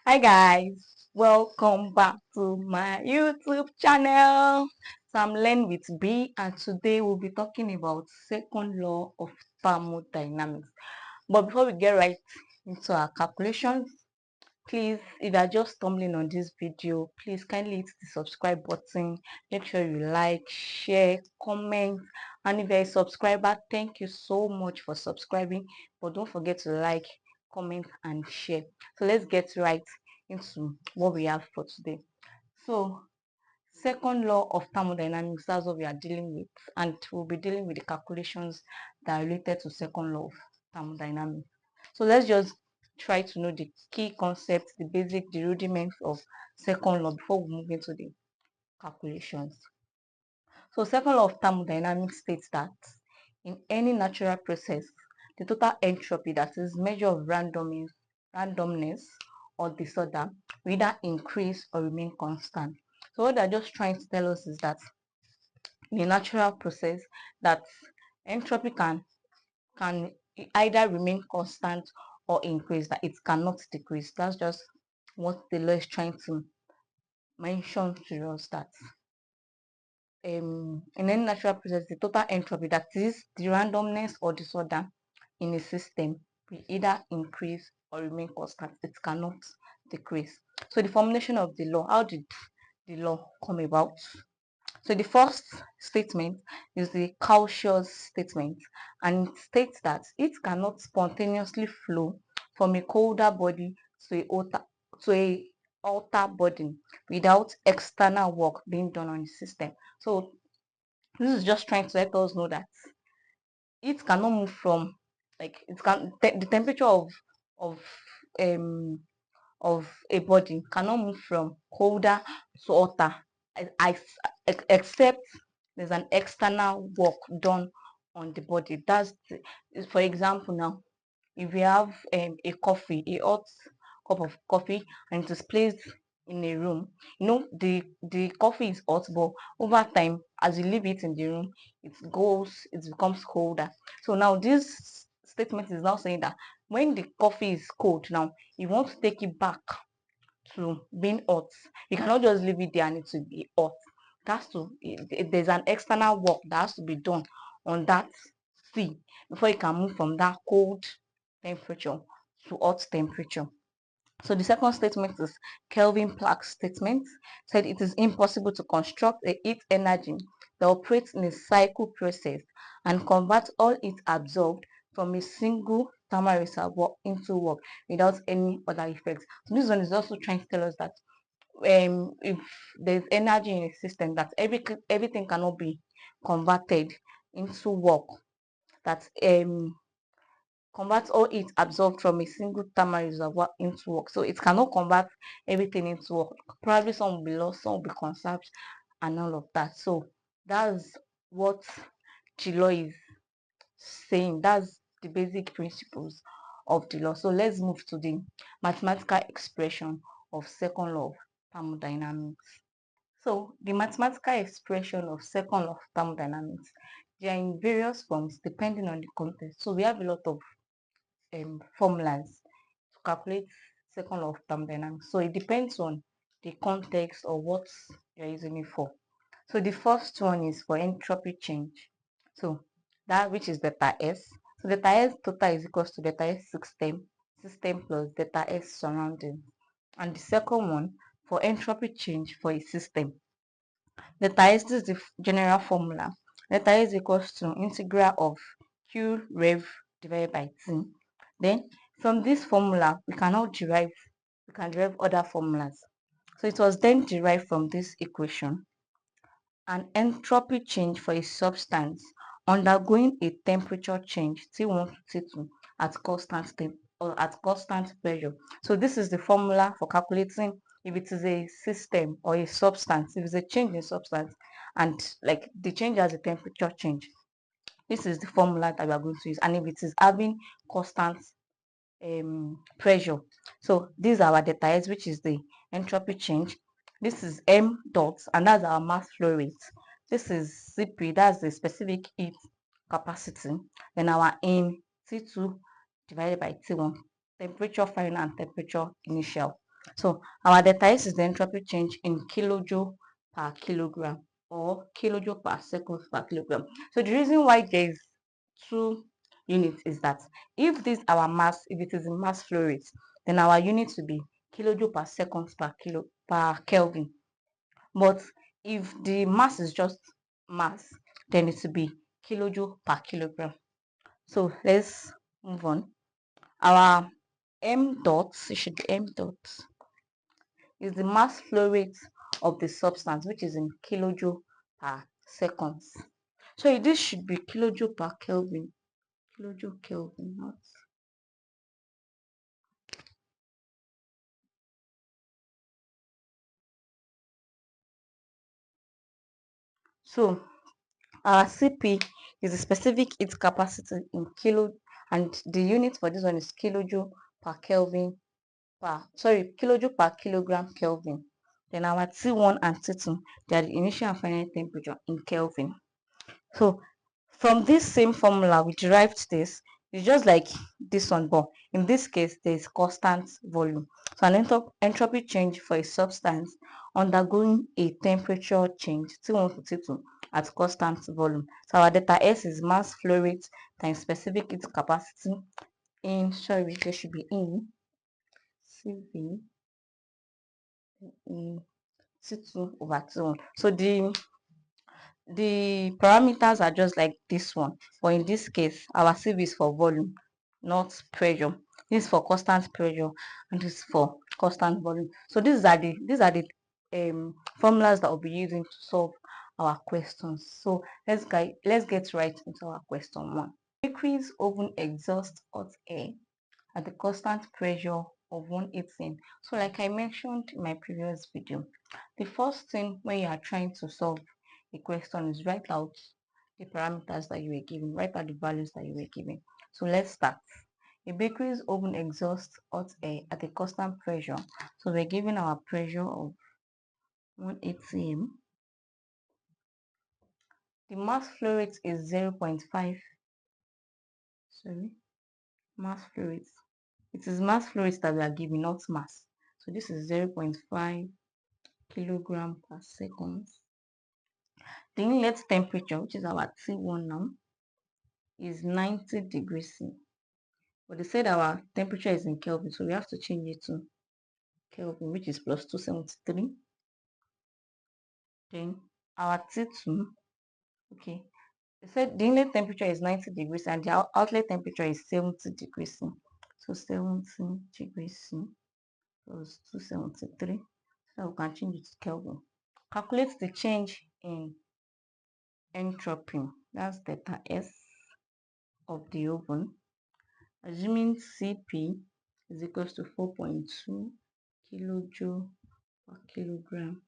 Hi guys, welcome back to my YouTube channel. So I'm Len with B, and today we'll be talking about second law of thermodynamics. But before we get right into our calculations, please, if you are just stumbling on this video, please kindly hit the subscribe button. Make sure you like, share, comment, and if you're a subscriber, thank you so much for subscribing. But don't forget to like, comment, and share. So let's get right into what we have for today. So second law of thermodynamics, that's what we are dealing with, and we'll be dealing with the calculations that are related to second law of thermodynamics. So let's just try to know the key concepts, the basic, the rudiments of second law before we move into the calculations. So second law of thermodynamics states that in any natural process, the total entropy, that is measure of randomness or disorder, will either increase or remain constant. So what they're just trying to tell us is that in a natural process, that entropy can either remain constant or increase, that it cannot decrease. That's just what the law is trying to mention to us, that in any natural process, the total entropy, that is the randomness or disorder in a system, will either increase or remain constant. It cannot decrease. So the formulation of the law, how did the law come about? So the first statement is the Cauchy's statement, and it states that it cannot spontaneously flow from a colder body to a hotter body without external work being done on the system. So this is just trying to let us know that it cannot move from, like, the temperature of um a body cannot move from colder to hotter, except there's an external work done on the body. For example, now if you have a hot cup of coffee, and it is placed in a room, the coffee is hot, but over time, as you leave it in the room, it becomes colder. So now this statement is now saying that when the coffee is cold, now you want to take it back to being hot, you cannot just leave it there and it will be hot. There's an external work that has to be done on that tea before it can move from that cold temperature to hot temperature. So the second statement is Kelvin Planck's statement. Said it is impossible to construct a heat energy that operates in a cycle process and converts all it absorbed from a single thermal reservoir into work without any other effects. So this one is also trying to tell us that if there's energy in a system, that everything cannot be converted into work, that converts all it absorbed from a single thermal reservoir into work. So it cannot convert everything into work. Probably some will be lost, some will be conserved, and all of that. So that's what the law is saying. That's the basic principles of the law. So let's move to the mathematical expression of second law of thermodynamics. So the mathematical expression of second law of thermodynamics, they are in various forms depending on the context. So we have a lot of formulas to calculate second law of thermodynamics. So it depends on the context or what you're using it for. So the first one is for entropy change. So that, which is delta S. So delta S total is equals to delta S system plus delta S surrounding. And the second one for entropy change for a system. Delta S, this is the general formula. Delta S equals to integral of Q rev divided by T. Then from this formula, we can derive other formulas. So it was then derived from this equation. An entropy change for a substance undergoing a temperature change T1 to T2 at constant or at constant pressure. So this is the formula for calculating if it is a system or a substance, if it's a change in substance, and like the change has a temperature change. This is the formula that we are going to use, and if it is having constant pressure. So these are our delta S, which is the entropy change. This is m dot, and that's our mass flow rate. This is Cp, that's the specific heat capacity. Then our in T2 divided by T1, temperature final and temperature initial. So our delta S is the entropy change in kilojoule per kilogram or kilojoule per second per kilogram. So the reason why there is two units is that if this our mass, if it is in mass flow rate, then our unit will be kilojoule per second per Kelvin. But if the mass is just mass, then it will be kilojoule per kilogram. So let's move on. Our m dots, it should be m dots, is the mass flow rate of the substance, which is in kilojoule per seconds. So this should be kilojoule per Kelvin. Kilojoule Kelvin, not. So our CP is the specific heat capacity in kilo, and the unit for this one is kilojoule per Kelvin kilojoule per kilogram Kelvin. Then our T1 and T2, they are the initial and final temperature in Kelvin. So from this same formula, we derived this. It's just like this one, but in this case, there is constant volume. So an entropy change for a substance undergoing a temperature change, T1 to T2, at constant volume. So our delta S is mass flow rate times specific heat capacity in, sorry, there should be in CV in T2 over T1. So the parameters are just like this one, but in this case our CV is for volume, not pressure. This is for constant pressure and this is for constant volume. So these are the formulas that we'll be using to solve our questions. So let's get right into our question one. Bakery's oven exhaust hot air at the constant pressure of 180. So like I mentioned in my previous video, the first thing when you are trying to solve a question is write out the parameters that you were given, write out the values that you were given. So let's start. A bakery's oven exhausts hot air at a constant pressure. So we're given our pressure of 180 m. The mass flow rate is 0.5. Sorry, mass flow rate. It is mass flow rate that we are given, not mass. So this is 0.5 kilogram per second. The inlet temperature, which is our T1 now, is 90 degrees C. But they said our temperature is in Kelvin, so we have to change it to Kelvin, which is plus 273. Then our T2, okay, they said the inlet temperature is 90 degrees and the outlet temperature is 70 degrees C. So 70 degrees C plus 273. So we can change it to Kelvin. Calculate the change in entropy. That's delta S of the oven. Assuming Cp is equals to 4.2 kilojoule per kilogram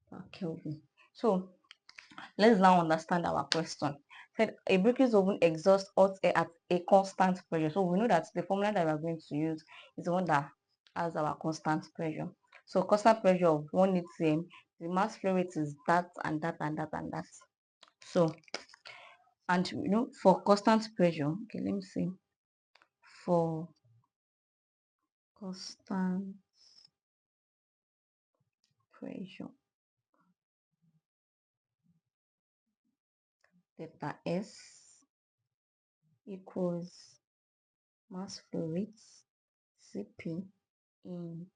per Kelvin. So let's now understand our question. Said a baker's oven exhausts hot air at a constant pressure. So we know that the formula that we are going to use is the one that has our constant pressure. So constant pressure of 180 m, the mass flow rate is that and that and that and that. So, and for constant pressure, okay, let me see. For constant pressure, delta S equals mass flow rate Cp in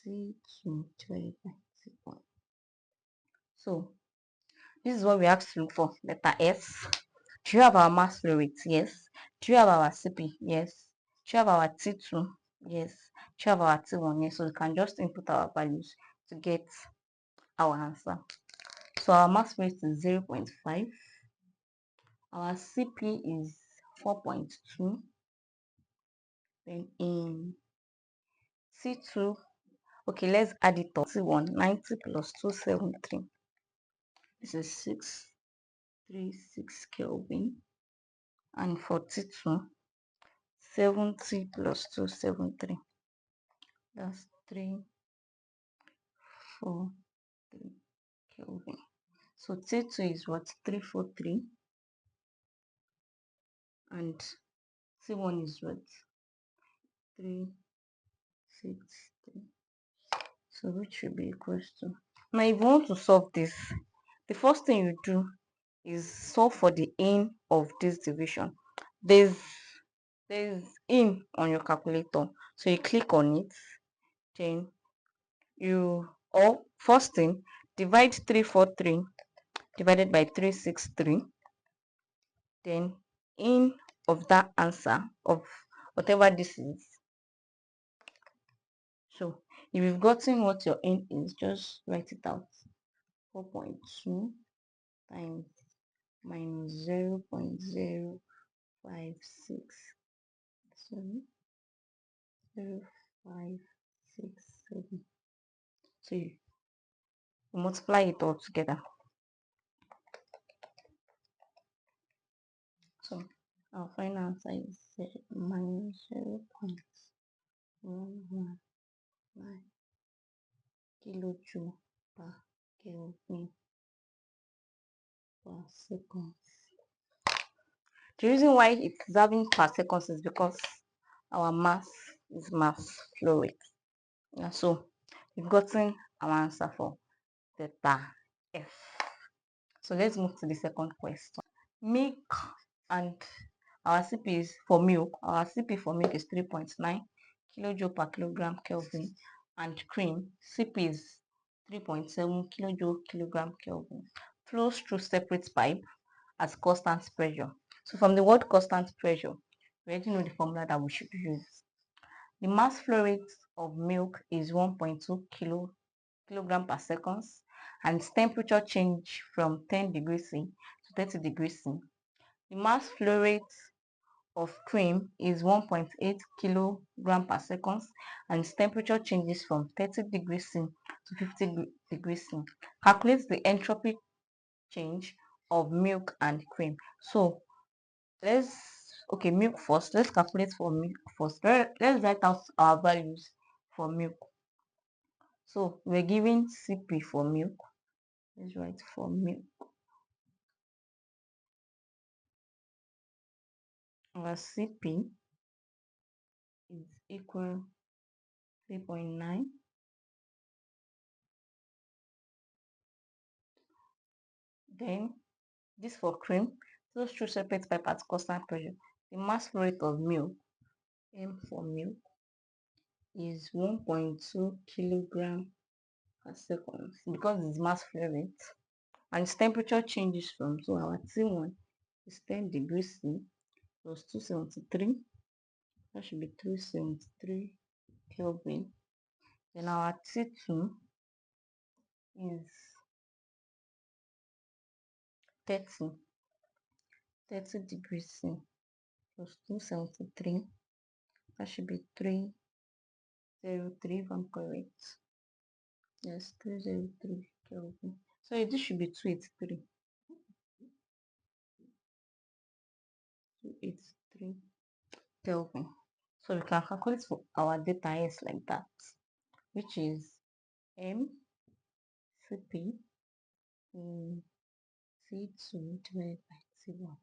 T2 divided by T1. So this is what we have to look for, delta S. Do you have our mass flow rate? Yes. Do you have our Cp? Yes. Do you have our T2? Yes. Do you have our T1? Yes. So we can just input our values to get our answer. So our mass flow rate is 0.5. Our Cp is 4.2. Then in T2, okay, let's add it up. T1, 90 plus 273. This is 636 Kelvin. And for T2, 70 plus 273. That's 343 Kelvin. So T2 is what? 343. And T1 is what? 363. So which should be equals to. Now if you want to solve this, the first thing you do is solve for the in of this division. There's in on your calculator, so you click on it, then first thing, divide 343 divided by 363, then in of that answer of whatever this is. So if you've gotten what your in is, just write it out. 4.2 times minus 0.0567. So you multiply it all together. So our final answer is minus 0.119 kilojoule per Kelvin per second. The reason why it's having per seconds is because our mass is mass flow rate. Yeah, so we've gotten our answer for theta F. So let's move to the second question. Milk and our CP is for milk. Our CP for milk is 3.9 kilojoule per kilogram Kelvin, and cream CP is 3.7 kilojoule kilogram Kelvin. Flows through separate pipe at constant pressure. So from the word constant pressure, we already know the formula that we should use. The mass flow rate of milk is 1.2 kilogram per second, and its temperature change from 10 degrees C to 30 degrees C. The mass flow rate of cream is 1.8 kilogram per second, and its temperature changes from 30 degrees C to 50 degrees C. Calculate the entropy change of milk and cream. So milk first. Let's calculate for milk first. Let's write out our values for milk. So we're given CP for milk. Let's write for milk. Our CP is equal 3.9. Then this for cream. Those two separate pipe at constant pressure. The mass flow rate of milk, M for milk, is 1.2 kilogram per second because it's mass flow rate. And its temperature changes from, so our T1 is 10 degrees C plus 273. That should be 373 Kelvin. Then our T2 is 30 degrees C plus 273. That should be 303 if I'm correct. Yes, 303 Kelvin. So this should be 283. 283 Kelvin. So we can calculate for our data S like that, which is M CP in C2 divided by C1.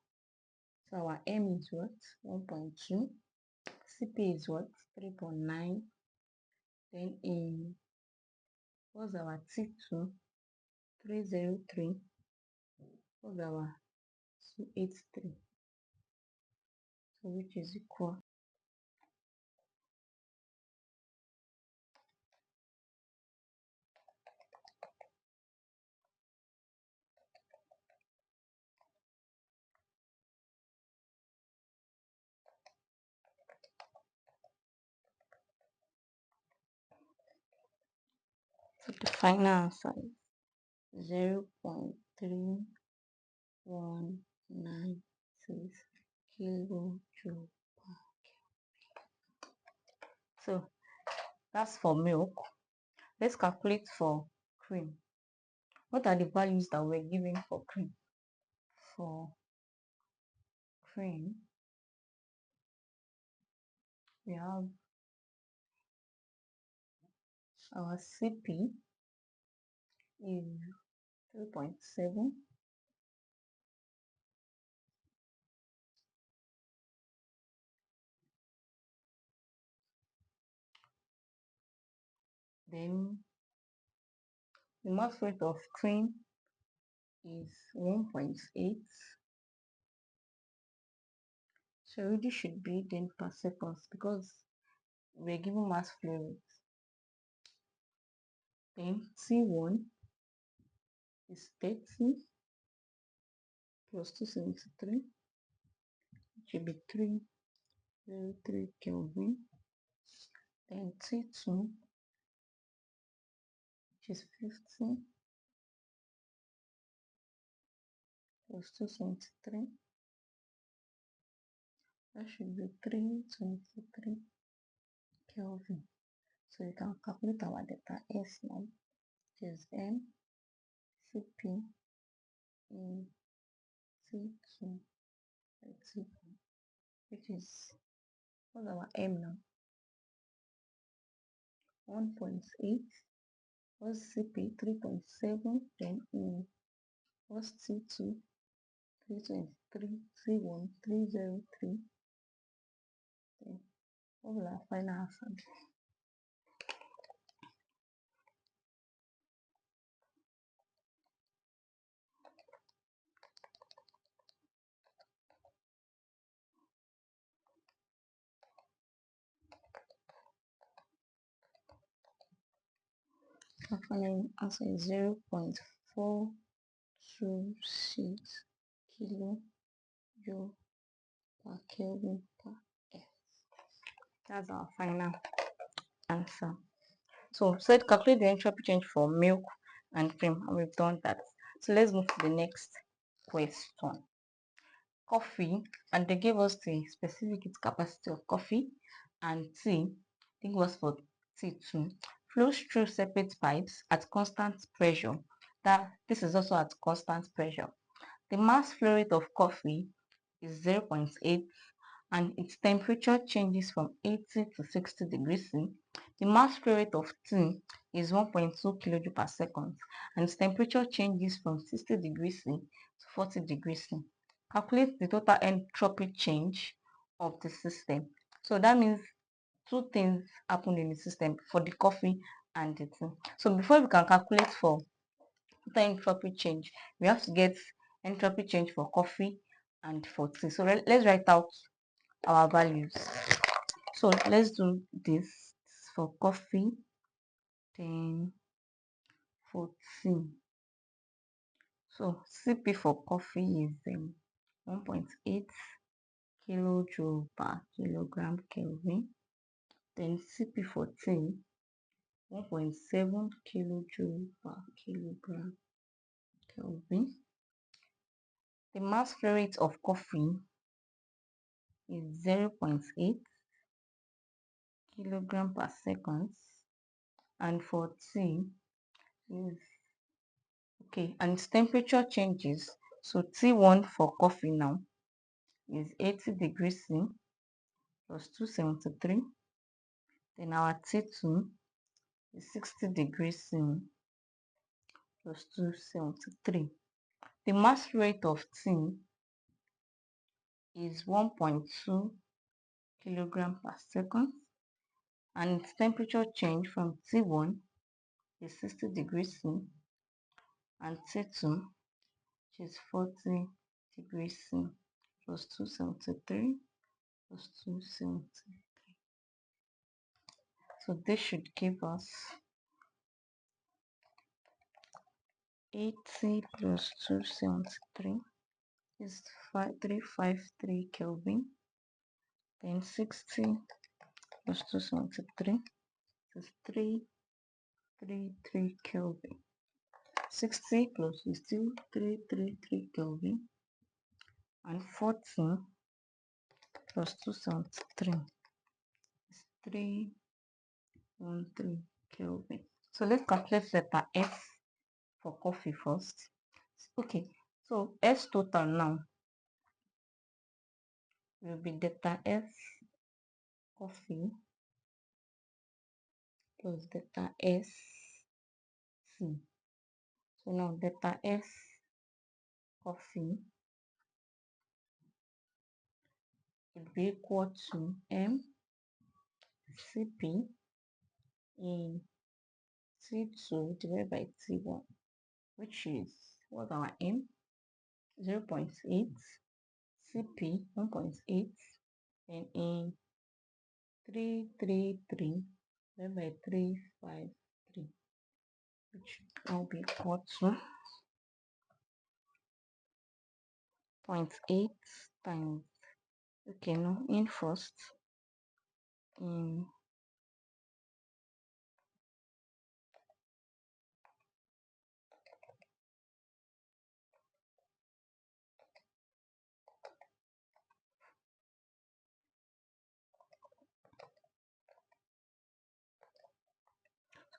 So our M is what? 1.2. CP is what? 3.9. Then in what's our T2? 303. What's our 283? So which is equal. So the final answer is 0.3196 kilojoule per. So that's for milk. Let's calculate for cream. What are the values that we're given for cream? For cream, we have our CP is 3.7. Then The mass rate of cream is 1.8. So this should be then per seconds because we're given mass flow rate. Then T1 is 30 plus 273, which should be 303 Kelvin. Then T2, which is 50 plus 273, that should be 323 Kelvin. So you can calculate our delta S now, which is M CP in T2 by T4, which is, what's our M now? 1.8. What's CP? 3.7. Then E. What's T2? 323. C1 303. Then what will our final answer be? Our final answer is 0.426 kilo joule per Kelvin per F. That's our final answer. So said calculate the entropy change for milk and cream, and we've done that. So let's move to the next question. Coffee, and they gave us the specific heat capacity of coffee, and tea, I think was for tea too, flows through separate pipes at constant pressure. That this is also at constant pressure. The mass flow rate of coffee is 0.8 and its temperature changes from 80 to 60 degrees C. The mass flow rate of tea is 1.2 kJ per second and its temperature changes from 60 degrees C to 40 degrees C. Calculate the total entropy change of the system. So that means two things happen in the system for the coffee and the tea. So before we can calculate for total entropy change, we have to get entropy change for coffee and for tea. So let's write out our values. So let's do this for coffee, then for tea. So CP for coffee is 1.8 kilojoule per kilogram Kelvin. Then CP for tea, 1.7 kilojoule per kilogram Kelvin. The mass flow rate of coffee is 0.8 kilogram per second, and for tea is okay, and its temperature changes. So T1 for coffee now is 80 degrees C plus 273. Then our T2 is 60 degrees C plus 273. The mass rate of tea is 1.2 kilogram per second, and its temperature change from T1 is 60 degrees C and T2, which is 40 degrees C plus 273 plus 273. So this should give us 80 plus 273 is 353 Kelvin. Then 60 plus 273 is 333 Kelvin. 60 plus is still 333 Kelvin. And 40 plus 273 is 313 Kelvin. So let's calculate delta S for coffee first. Okay, so S total now will be delta S coffee plus delta S C. So now delta S coffee will be equal to M CP in T2 divided by T1, which is what's our M? 0.8, CP 1.8, and in 333 divided by 353, which will be equal to 0.8 times, okay, no, in first, in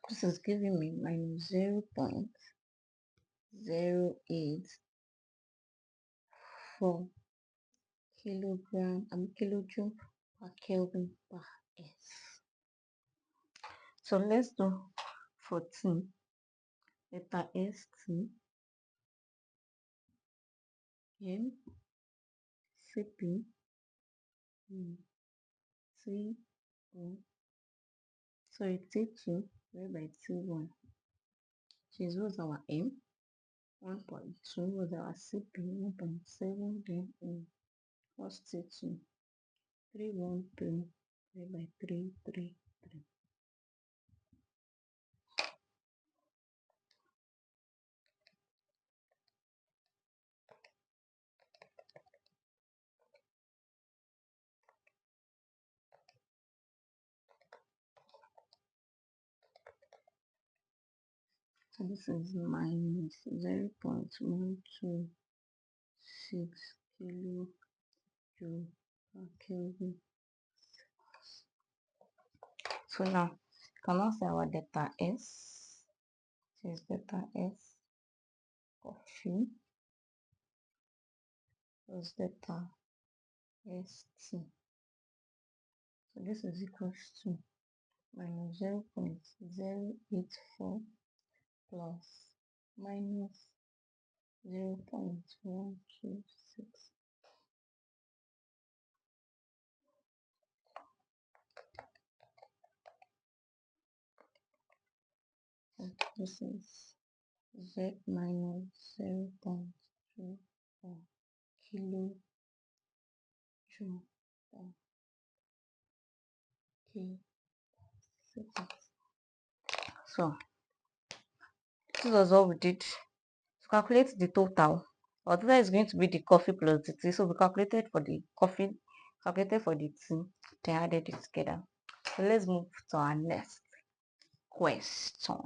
this is giving me minus 0.084 kilojoule per Kelvin per S. So let's do 14 delta ST M CP T1. So it's T2 divided by T1, which is what's our M, 1.2 was our CP, 1.7, then what's T2, 313 divided by 333. So this is minus 0.126 kilojoule per Kelvin. So now you can now say our delta S, which is delta S coffee plus delta ST. So this is equals to minus 0.084 plus minus 0.126. So this is Z minus 0.24 kilojoule per K second. So this was all we did to calculate the total. Our total is going to be the coffee plus the tea. So we calculated for the coffee, calculated for the tea, then added it together. So let's move to our next question.